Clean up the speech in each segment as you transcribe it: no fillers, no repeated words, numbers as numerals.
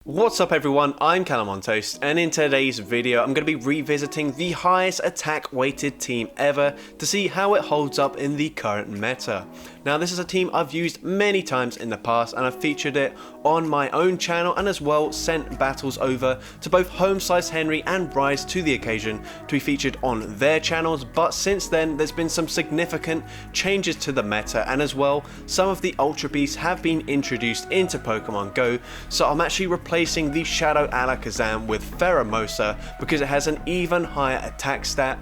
What's up everyone, I'm Calamontoast, and in today's video I'm going to be revisiting the highest attack weighted team ever to see how it holds up in the current meta. Now this is a team I've used many times in the past, and I've featured it on my own channel and as well sent battles over to both Home Slice Henry and Rise to the occasion to be featured on their channels, but since then there's been some significant changes to the meta, and as well some of the Ultra Beasts have been introduced into Pokemon Go, so I'm actually replacing the Shadow Alakazam with Pheromosa because it has an even higher attack stat.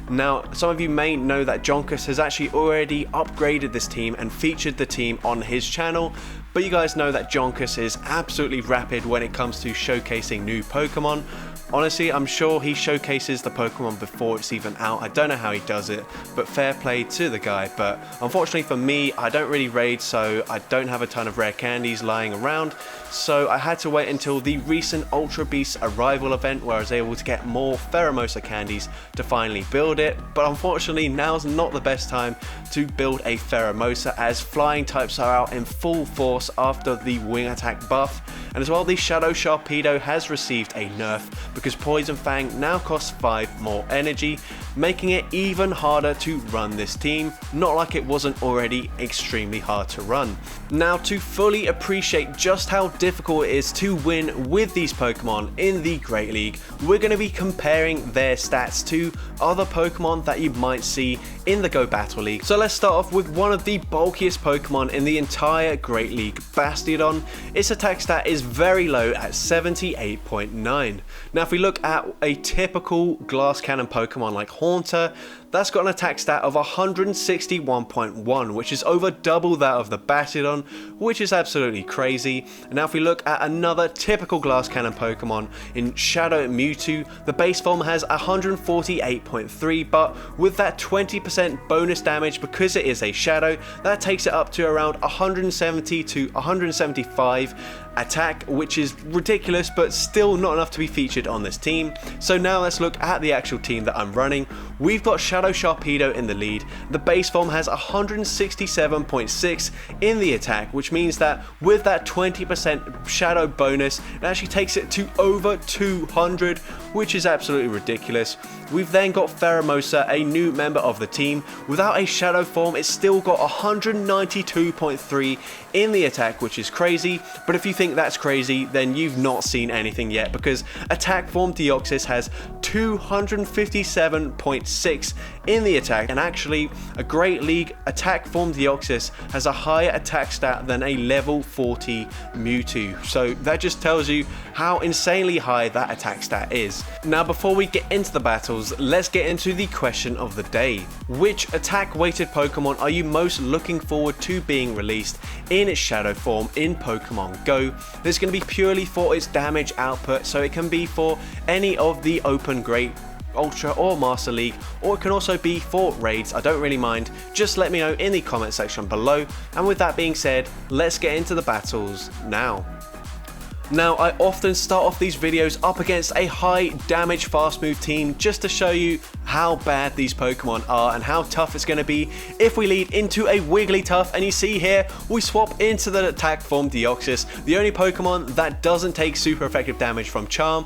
Now, some of you may know that Jonkus has actually already upgraded this team and featured the team on his channel, but you guys know that Jonkus is absolutely rapid when it comes to showcasing new Pokemon. Honestly, I'm sure he showcases the Pokemon before it's even out. I don't know how he does it, but fair play to the guy. But unfortunately for me, I don't really raid, so I don't have a ton of rare candies lying around. So I had to wait until the recent Ultra Beast arrival event where I was able to get more Pheromosa candies to finally build it. But unfortunately, now's not the best time to build a Pheromosa, as flying types are out in full force after the wing attack buff. And as well, the Shadow Sharpedo has received a nerf because Poison Fang now costs 5 more energy, making it even harder to run this team, not like it wasn't already extremely hard to run. Now, to fully appreciate just how difficult it is to win with these Pokemon in the Great League, we're going to be comparing their stats to other Pokemon that you might see in the Go Battle League. So let's start off with one of the bulkiest Pokemon in the entire Great League, Bastiodon. Its attack stat is very low at 78.9. Now if we look at a typical Glass Cannon Pokemon like Haunter, that's got an attack stat of 161.1, which is over double that of the Bastiodon, which is absolutely crazy. And now if we look at another typical Glass Cannon Pokemon in Shadow Mewtwo, the base form has 148.3, but with that 20% bonus damage because it is a Shadow, that takes it up to around 170 to 175 attack, which is ridiculous but still not enough to be featured on this team. So now let's look at the actual team that I'm running. We've got Shadow Sharpedo in the lead. The base form has 167.6 in the attack, which means that with that 20% Shadow bonus, it actually takes it to over 200, which is absolutely ridiculous. We've then got Pheromosa, a new member of the team. Without a Shadow form, it's still got 192.3 in the attack, which is crazy. But if you think that's crazy, then you've not seen anything yet, because attack form Deoxys has 257.6 in the attack, and actually a Great League attack form Deoxys has a higher attack stat than a level 40 Mewtwo. So that just tells you how insanely high that attack stat is. Now before we get into the battles, let's get into the question of the day. Which attack weighted Pokemon are you most looking forward to being released in its Shadow form in Pokemon Go? This is going to be purely for its damage output, so it can be for any of the Open, Great, Ultra or Master League, or it can also be for raids. I don't really mind, just let me know in the comment section below. And with that being said, let's get into the battles now. Now, I often start off these videos up against a high damage fast move team just to show you how bad these Pokemon are and how tough it's going to be if we lead into a Wigglytuff. And you see here, we swap into the attack form Deoxys, the only Pokemon that doesn't take super effective damage from Charm.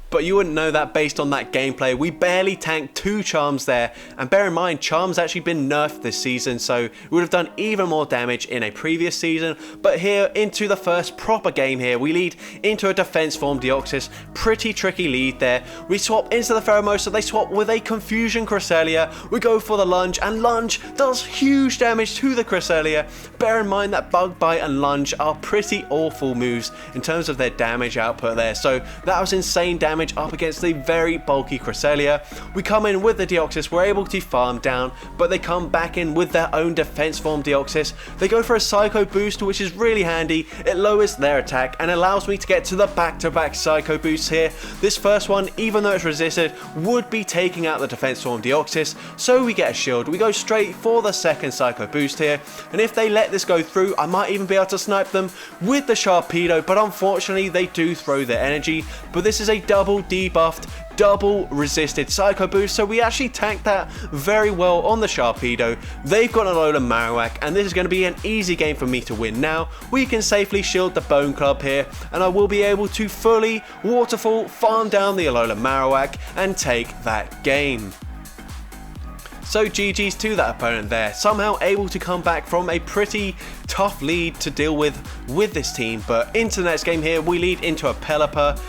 But you wouldn't know that based on that gameplay. We barely tanked 2 Charms there, and bear in mind, Charm's actually been nerfed this season, so it would have done even more damage in a previous season. But here, into the first proper game here, we lead into a defense form Deoxys. Pretty tricky lead there. We swap into the Pheromosa, they swap with a Confusion Cresselia. We go for the Lunge, and Lunge does huge damage to the Cresselia. Bear in mind that Bug Bite and Lunge are pretty awful moves in terms of their damage output there, so that was insane damage up against the very bulky Cresselia. We come in with the Deoxys, we're able to farm down, but they come back in with their own defense form Deoxys. They go for a Psycho Boost, which is really handy. It lowers their attack and allows me to get to the back-to-back Psycho Boosts here. This first one, even though it's resisted, would be taking out the defense form Deoxys, so we get a shield. We go straight for the second Psycho Boost here, and if they let this go through, I might even be able to snipe them with the Sharpedo, but unfortunately they do throw their energy. But this is a double double debuffed, double resisted Psycho Boost, so we actually tanked that very well on the Sharpedo. They've got an Alola Marowak, and this is going to be an easy game for me to win now. We can safely shield the Bone Club here, and I will be able to fully waterfall, farm down the Alola Marowak, and take that game. So GG's to that opponent there, somehow able to come back from a pretty tough lead to deal with this team, but into the next game here, we lead into a Pelipper.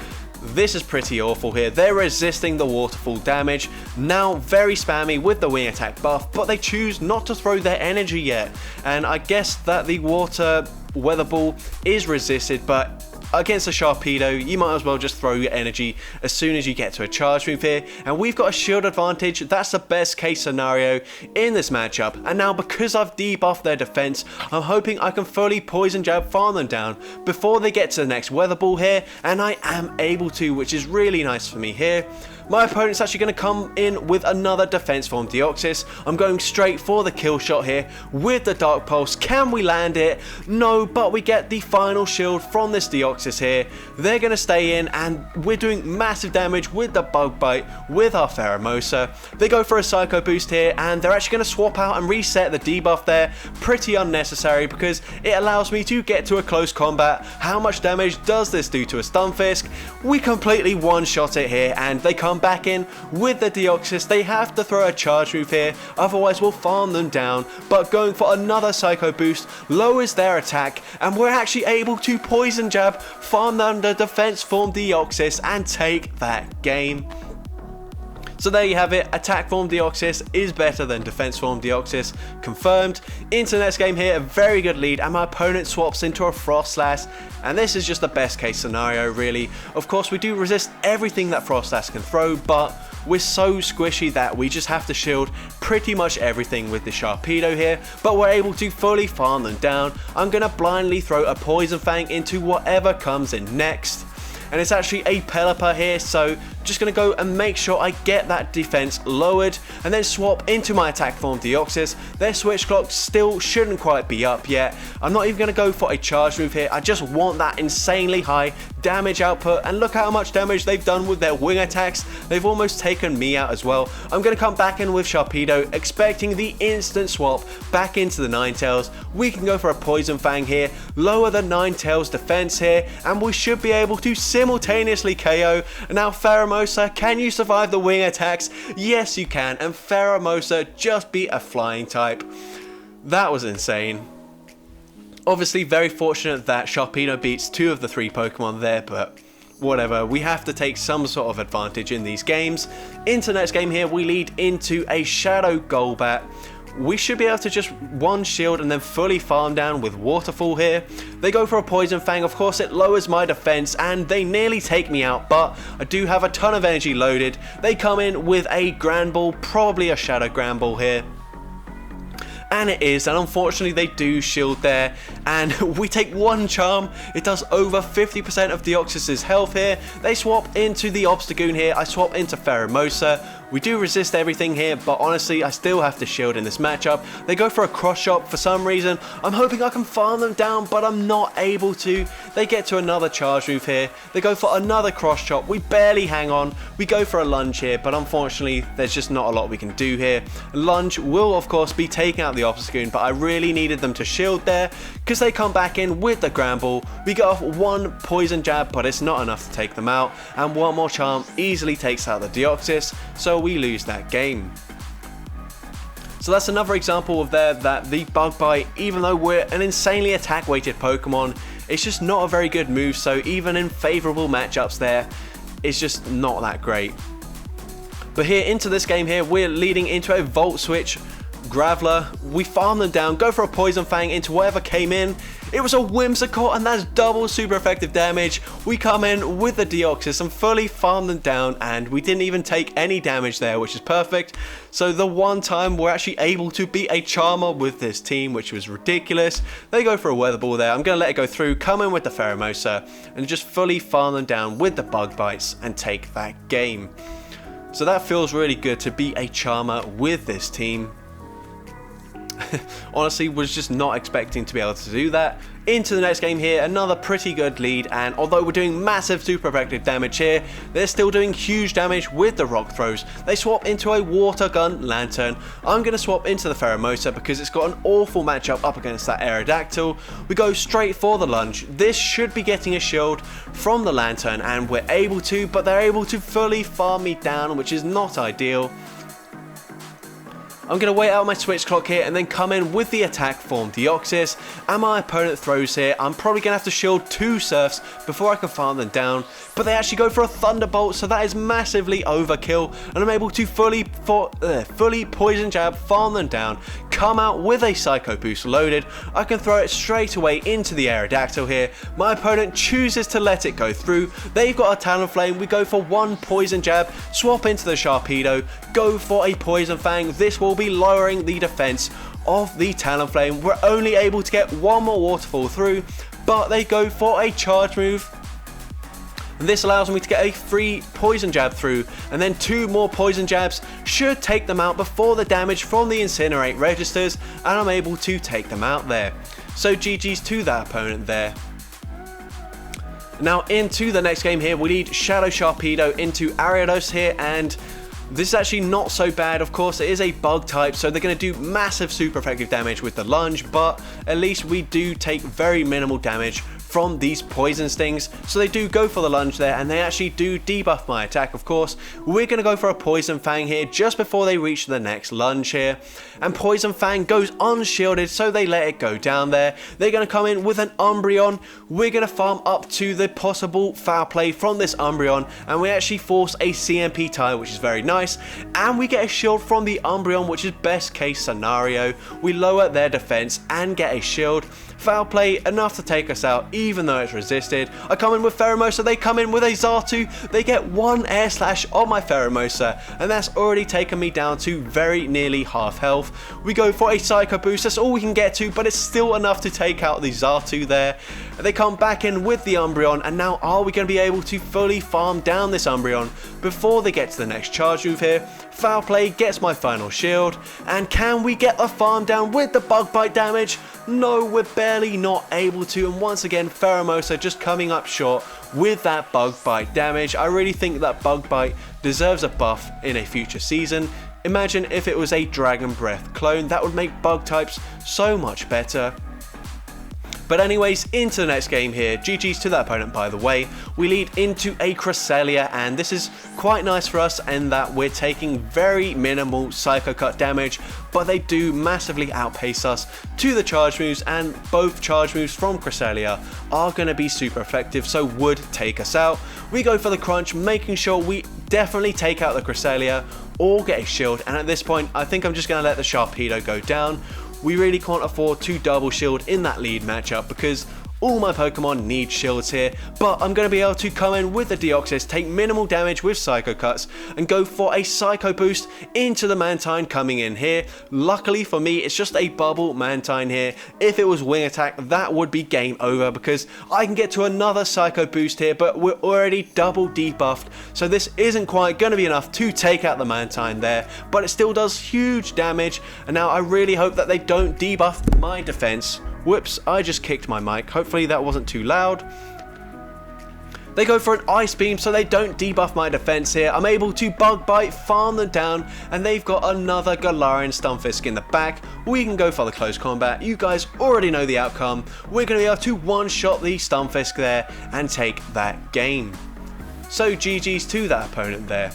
This is pretty awful here. They're resisting the waterfall damage, now very spammy with the wing attack buff, but they choose not to throw their energy yet. And I guess that the water weather ball is resisted, but against a Sharpedo, you might as well just throw your energy as soon as you get to a charge move here, and we've got a shield advantage. That's the best case scenario in this matchup, and now because I've debuffed their defense, I'm hoping I can fully poison jab farm them down before they get to the next weather ball here, and I am able to, which is really nice for me here. My opponent's actually going to come in with another defense form Deoxys. I'm going straight for the kill shot here with the Dark Pulse. Can we land it? No, but we get the final shield from this Deoxys here. They're going to stay in, and we're doing massive damage with the Bug Bite with our Pheromosa. They go for a Psycho Boost here, and they're actually going to swap out and reset the debuff there. Pretty unnecessary because it allows me to get to a close combat. How much damage does this do to a Stunfisk? We completely one-shot it here, and they come back in with the Deoxys. They have to throw a charge move here, otherwise we'll farm them down, but going for another Psycho Boost lowers their attack, and we're actually able to poison jab, farm down the defense form Deoxys, and take that game. So there you have it, attack form Deoxys is better than defense form Deoxys, confirmed. Into the next game here, a very good lead, and my opponent swaps into a Frost Slash, and this is just the best case scenario really. Of course we do resist everything that Frost Slash can throw, but we're so squishy that we just have to shield pretty much everything with the Sharpedo here, but we're able to fully farm them down. I'm going to blindly throw a Poison Fang into whatever comes in next. And it's actually a Pelipper here, so just going to go and make sure I get that defense lowered, and then swap into my attack form Deoxys. Their switch clock still shouldn't quite be up yet. I'm not even going to go for a charge move here. I just want that insanely high damage output, and look how much damage they've done with their wing attacks. They've almost taken me out as well. I'm going to come back in with Sharpedo, expecting the instant swap back into the Ninetales. We can go for a Poison Fang here, lower the Ninetales defense here, and we should be able to simultaneously KO. Now Pheromosa, can you survive the wing attacks? Yes you can, and Pheromosa just beat a flying type. That was insane. Obviously very fortunate that Sharpedo beats 2 of the 3 Pokemon there, but whatever, we have to take some sort of advantage in these games. Into the next game here, we lead into a Shadow Golbat. We should be able to just one shield and then fully farm down with Waterfall here. They go for a Poison Fang, of course it lowers my defense and they nearly take me out, but I do have a ton of energy loaded. They come in with a Grand Ball, probably a Shadow Grand Ball here. And it is, and unfortunately they do shield there, and we take one charm. It does over 50% of Deoxys' health here. They swap into the Obstagoon here, I swap into Pheromosa. We do resist everything here, but honestly I still have to shield in this matchup. They go for a cross shot for some reason. I'm hoping I can farm them down, but I'm not able to. They get to another charge move here. They go for another cross chop. We barely hang on. We go for a lunge here, but unfortunately there's just not a lot we can do here. Lunge will of course be taking out the Obstagoon, but I really needed them to shield there because they come back in with the Grand Ball. We get off one Poison Jab, but it's not enough to take them out, and one more charm easily takes out the Deoxys, so we lose that game. So that's another example of that the Bug Bite, even though we're an insanely attack weighted Pokemon, it's just not a very good move, so even in favourable matchups there, it's just not that great. But here into this game here, we're leading into a Volt Switch Graveler. We farm them down, go for a Poison Fang into whatever came in. It was a Whimsicott, and that's double super effective damage. We come in with the Deoxys and fully farm them down, and we didn't even take any damage there, which is perfect. So the one time we're actually able to beat a Charmer with this team, which was ridiculous. They go for a Weather Ball there. I'm going to let it go through, come in with the Pheromosa, and just fully farm them down with the Bug Bites and take that game. So that feels really good to beat a Charmer with this team. Honestly, was just not expecting to be able to do that. Into the next game here, another pretty good lead, and although we're doing massive super effective damage here, they're still doing huge damage with the rock throws. They swap into a water gun lantern. I'm going to swap into the Pheromosa because it's got an awful matchup up against that Aerodactyl. We go straight for the lunge. This should be getting a shield from the lantern, and we're able to, but they're able to fully farm me down, which is not ideal. I'm going to wait out my switch clock here and then come in with the attack form Deoxys, and my opponent throws here. I'm probably going to have to shield 2 surfs before I can farm them down, but they actually go for a thunderbolt, so that is massively overkill, and I'm able to fully poison jab, farm them down, come out with a Psycho Boost loaded. I can throw it straight away into the Aerodactyl here. My opponent chooses to let it go through. They've got a Talonflame. We go for 1 poison jab, swap into the Sharpedo, go for a poison fang. This will be lowering the defense of the Talonflame. We're only able to get 1 more waterfall through, but they go for a charge move. And this allows me to get a free poison jab through, and then 2 more poison jabs should take them out before the damage from the incinerate registers, and I'm able to take them out there. So GG's to that opponent there. Now into the next game here, we need Shadow Sharpedo into Ariados here, and this is actually not so bad. Of course, it is a bug type, so they're going to do massive super effective damage with the lunge, but at least we do take very minimal damage from these poison stings, so they do go for the lunge there, and they actually do debuff my attack. Of course, we're going to go for a poison fang here just before they reach the next lunge here, and poison fang goes unshielded, so they let it go down there. They're going to come in with an Umbreon. We're going to farm up to the possible foul play from this Umbreon, and we actually force a CMP tie, which is very nice, and we get a shield from the Umbreon, which is best case scenario. We lower their defense and get a shield. Foul play enough to take us out, even though it's resisted. I come in with Pheromosa, they come in with a Xatu, they get 1 air slash on my Pheromosa, and that's already taken me down to very nearly half health. We go for a Psycho Boost, that's all we can get to, but it's still enough to take out the Xatu there. They come back in with the Umbreon, and now are we going to be able to fully farm down this Umbreon before they get to the next charge move here? Foul play gets my final shield, and can we get the farm down with the bug bite damage? No, we're barely not able to, and once again Pheromosa just coming up short with that bug bite damage. I really think that bug bite deserves a buff in a future season. Imagine if it was a Dragon Breath clone, that would make bug types so much better. But anyways, into the next game here. GG's to that opponent, by the way. We lead into a Cresselia, and this is quite nice for us in that we're taking very minimal Psycho Cut damage, but they do massively outpace us to the charge moves, and both charge moves from Cresselia are going to be super effective, so would take us out. We go for the crunch, making sure we definitely take out the Cresselia or get a shield, and at this point I think I'm just going to let the Sharpedo go down. We really can't afford to double shield in that lead matchup because all my Pokemon need shields here, but I'm going to be able to come in with the Deoxys, take minimal damage with Psycho Cuts, and go for a Psycho Boost into the Mantine coming in here. Luckily for me, it's just a bubble Mantine here. If it was Wing Attack, that would be game over because I can get to another Psycho Boost here, but we're already double debuffed, so this isn't quite going to be enough to take out the Mantine there, but it still does huge damage, and now I really hope that they don't debuff my defense. Whoops, I just kicked my mic. Hopefully that wasn't too loud. They go for an Ice Beam, so they don't debuff my defense here. I'm able to Bug Bite, farm them down, and they've got another Galarian Stunfisk in the back. We can go for the close combat. You guys already know the outcome. We're going to be able to one-shot the Stunfisk there and take that game. So GG's to that opponent there.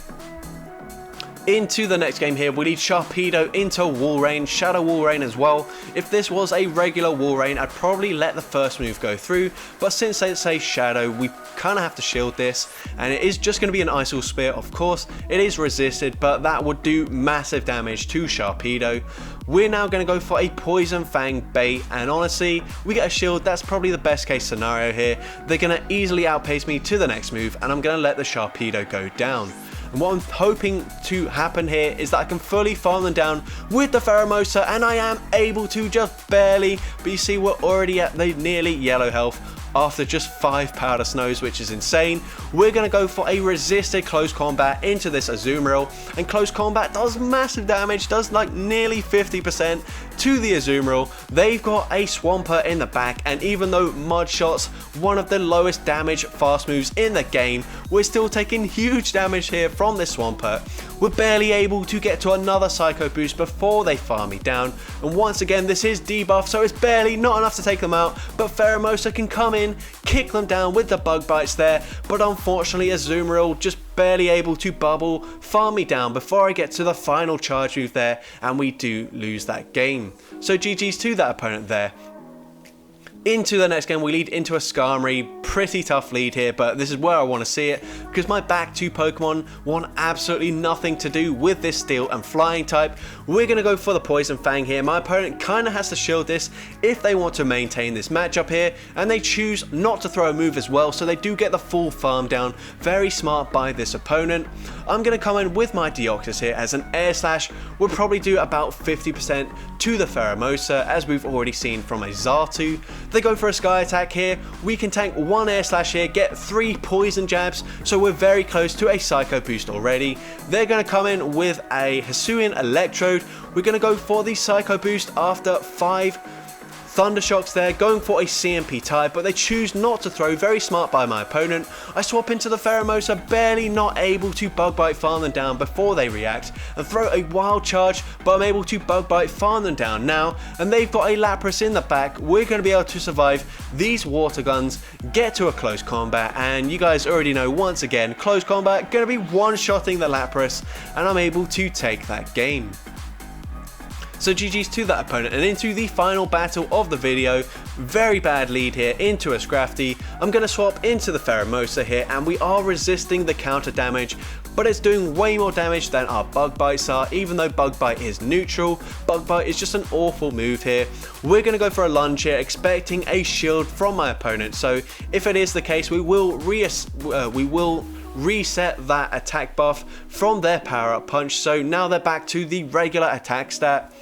Into the next game here, we need Sharpedo into Walrein, Shadow Walrein as well. If this was a regular Walrein, I'd probably let the first move go through, but since they say Shadow, we kind of have to shield this, and it is just going to be an Ice Spear. Of course, it is resisted, but that would do massive damage to Sharpedo. We're now going to go for a Poison Fang bait, and honestly, we get a shield. That's probably the best case scenario here. They're going to easily outpace me to the next move, and I'm going to let the Sharpedo go down. And what I'm hoping to happen here is that I can fully farm them down with the Pheromosa, and I am able to just barely, but you see we're already at the nearly yellow health after just 5 powder snows, which is insane. We're going to go for a resisted close combat into this Azumarill, and close combat does massive damage, does like nearly 50% to the Azumarill. They've got a Swampert in the back, and even though Mud Shot's one of the lowest damage fast moves in the game, we're still taking huge damage here from this Swampert. We're barely able to get to another Psycho Boost before they farm me down, and once again this is debuff, so it's barely not enough to take them out, but Pheromosa can come in, kick them down with the Bug Bites there, but unfortunately Azumarill just barely able to bubble, farm me down before I get to the final charge move there, and we do lose that game. So GG's to that opponent there. Into the next game, we lead into a Skarmory. Pretty tough lead here, but this is where I want to see it, because my back two Pokemon want absolutely nothing to do with this Steel and Flying type. We're going to go for the Poison Fang here. My opponent kind of has to shield this if they want to maintain this matchup here, and they choose not to throw a move as well, so they do get the full farm down. Very smart by this opponent. I'm going to come in with my Deoxys here as an Air Slash. We'll probably do about 50% to the Pheromosa, as we've already seen from a Xatu. They go for a Sky Attack here. We can tank one Air Slash here, get 3 Poison Jabs, so we're very close to a Psycho Boost already. They're going to come in with a Hisuian Electrode. We're going to go for the Psycho Boost after 5 Thunder Shocks there, going for a CMP type, but they choose not to throw. Very smart by my opponent. I swap into the Pheromosa, barely not able to Bug Bite farm them down before they react, and throw a Wild Charge, but I'm able to Bug Bite farm them down now, and they've got a Lapras in the back. We're going to be able to survive these Water Guns, get to a close combat, and you guys already know, once again, close combat, going to be one-shotting the Lapras, and I'm able to take that game. So GG's to that opponent, and into the final battle of the video. Very bad lead here into a Scrafty. I'm going to swap into the Pheromosa here, and we are resisting the counter damage, but it's doing way more damage than our Bug Bites are. Even though Bug Bite is neutral, Bug Bite is just an awful move here. We're going to go for a lunge here, expecting a shield from my opponent. So if it is the case, we will reset that attack buff from their power up punch, so now they're back to the regular attack stat.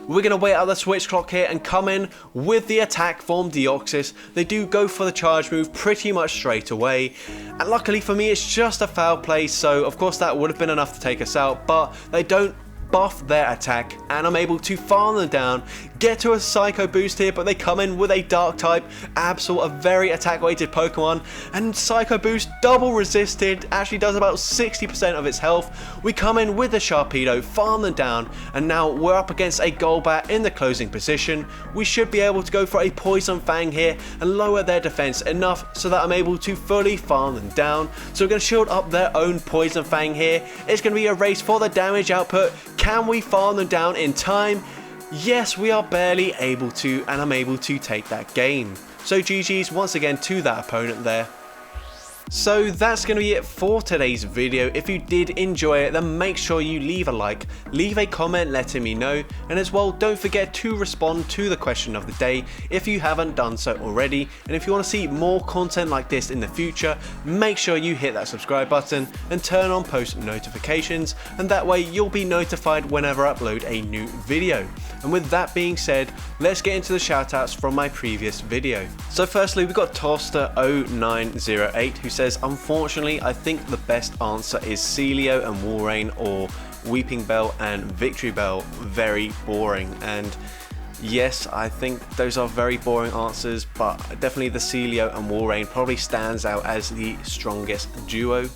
We're going to wait out the switch clock here and come in with the attack form Deoxys. They do go for the charge move pretty much straight away, and luckily for me it's just a foul play, so of course that would have been enough to take us out, but they don't buff their attack, and I'm able to farm them down, get to a Psycho Boost here, but they come in with a Dark type Absol, a very attack weighted Pokemon, and Psycho Boost double resisted, actually does about 60% of its health. We come in with the Sharpedo, farm them down, and now we're up against a Golbat in the closing position. We should be able to go for a Poison Fang here and lower their defense enough so that I'm able to fully farm them down. So we're going to shield up their own Poison Fang here. It's going to be a race for the damage output. Can we farm them down in time? Yes, we are barely able to, and I'm able to take that game. So GG's once again to that opponent there. So that's going to be it for today's video. If you did enjoy it, then make sure you leave a like, leave a comment letting me know, and as well don't forget to respond to the question of the day if you haven't done so already. And if you want to see more content like this in the future, make sure you hit that subscribe button and turn on post notifications, and that way you'll be notified whenever I upload a new video. And with that being said, let's get into the shoutouts from my previous video. So firstly, we've got Toaster0908 who says, unfortunately, I think the best answer is Celio and Walrein, or Weeping Bell and Victory Bell. Very boring. And yes, I think those are very boring answers, but definitely the Celio and Walrein probably stands out as the strongest duo.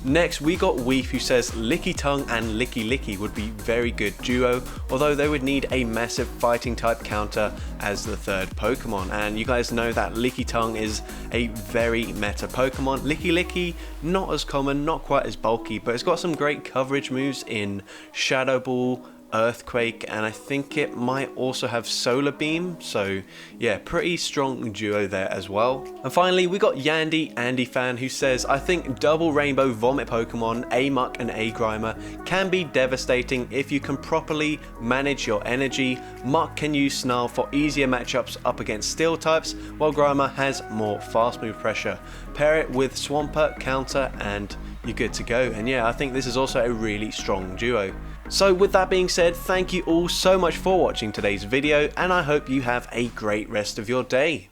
Next, we got Weef who says Licky Tongue and Licky Licky would be very good duo, although they would need a massive fighting type counter as the third Pokemon. And you guys know that Licky Tongue is a very meta Pokemon. Licky Licky, not as common, not quite as bulky, but it's got some great coverage moves in Shadow Ball, Earthquake, and I think it might also have Solar Beam, so yeah, pretty strong duo there as well. And finally, we got Yandy Andy Fan who says, I think double rainbow vomit Pokemon, Amok and Grimer, can be devastating if you can properly manage your energy. Muck can use Snarl for easier matchups up against steel types, while Grimer has more fast move pressure. Pair it with Swampert counter and you're good to go. And yeah, I think this is also a really strong duo. So with that being said, thank you all so much for watching today's video, and I hope you have a great rest of your day.